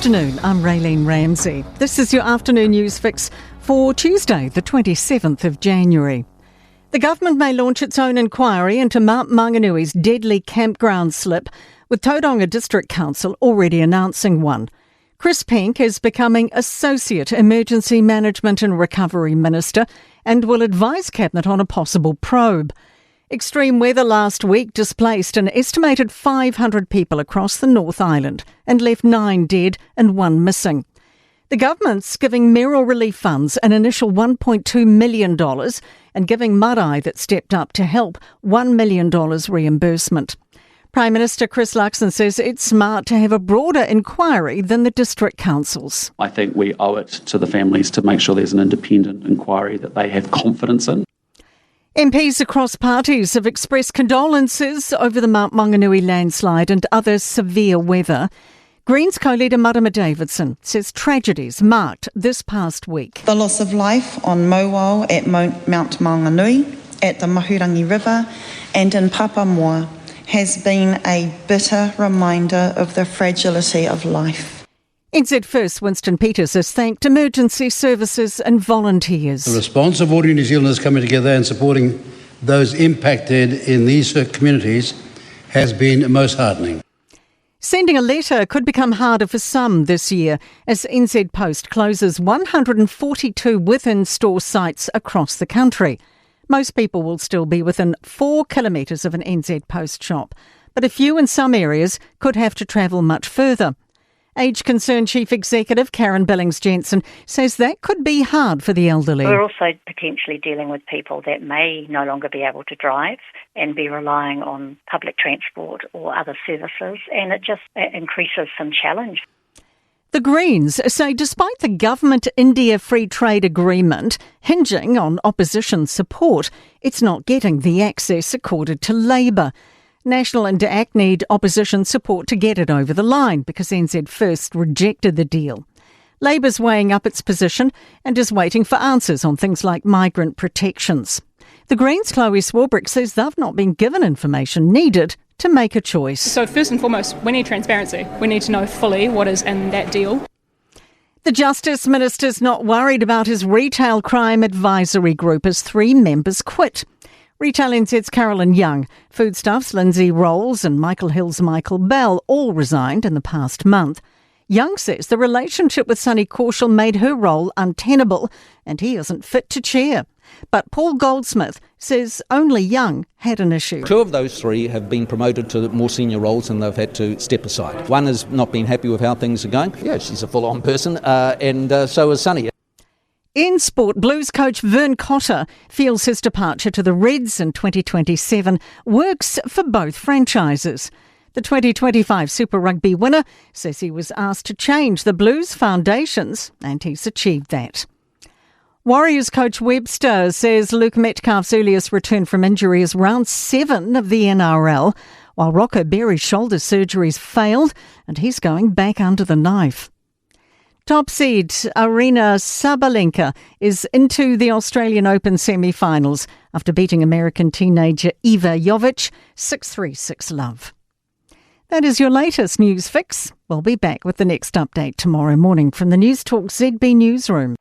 afternoon, I'm Raylene Ramsey. This is your afternoon news fix for Tuesday, the 27th of January. The government may launch its own inquiry into Mount Manganui's deadly campground slip, with Tauranga District Council already announcing one. Chris Penk is becoming Associate Emergency Management and Recovery Minister and will advise Cabinet on a possible probe. Extreme weather last week displaced an estimated 500 people across the North Island and left 9 dead and 1 missing. The government's giving mayoral relief funds an initial $1.2 million and giving Marae, that stepped up to help, $1 million reimbursement. Prime Minister Chris Luxon says it's smart to have a broader inquiry than the district councils. I think we owe it to the families to make sure there's an independent inquiry that they have confidence in. MPs across parties have expressed condolences over the Mount Manganui landslide and other severe weather. Greens co-leader Marama Davidson says tragedies marked this past week. The loss of life on Mowal at Mount Manganui, at the Mahurangi River and in Papamoa has been a bitter reminder of the fragility of life. NZ First Winston Peters has thanked emergency services and volunteers. The response of Ordinary New Zealanders coming together and supporting those impacted in these communities has been most heartening. Sending a letter could become harder for some this year as NZ Post closes 142 within-store sites across the country. Most people will still be within 4 kilometres of an NZ Post shop, but a few in some areas could have to travel much further. Age Concern Chief Executive Karen Billings-Jensen says that could be hard for the elderly. We're also potentially dealing with people that may no longer be able to drive and be relying on public transport or other services, and it just increases some challenge. The Greens say despite the government-India free trade agreement hinging on opposition support, it's not getting the access accorded to Labour. National and ACT need opposition support to get it over the line because NZ First rejected the deal. Labour's weighing up its position and is waiting for answers on things like migrant protections. The Greens' Chloe Swarbrick says they've not been given information needed to make a choice. So first and foremost, we need transparency. We need to know fully what is in that deal. The Justice Minister's not worried about his retail crime advisory group as 3 members quit. Retail NZ's Carolyn Young, Foodstuffs' Lindsay Rolls and Michael Hill's Michael Bell all resigned in the past month. Young says the relationship with Sonny Korshall made her role untenable and he isn't fit to chair. But Paul Goldsmith says only Young had an issue. 2 of those 3 have been promoted to more senior roles and they've had to step aside. One has not been happy with how things are going. Yeah, she's a full-on person and so is Sonny. In sport, Blues coach Vern Cotter feels his departure to the Reds in 2027 works for both franchises. The 2025 Super Rugby winner says he was asked to change the Blues foundations and he's achieved that. Warriors coach Webster says Luke Metcalf's earliest return from injury is round 7 of the NRL, while Rocco Berry's shoulder surgeries failed and he's going back under the knife. Top seed Arina Sabalenka is into the Australian Open semi-finals after beating American teenager Eva Jovic 6-3, 6-love. That is your latest news fix. We'll be back with the next update tomorrow morning from the Newstalk ZB newsroom.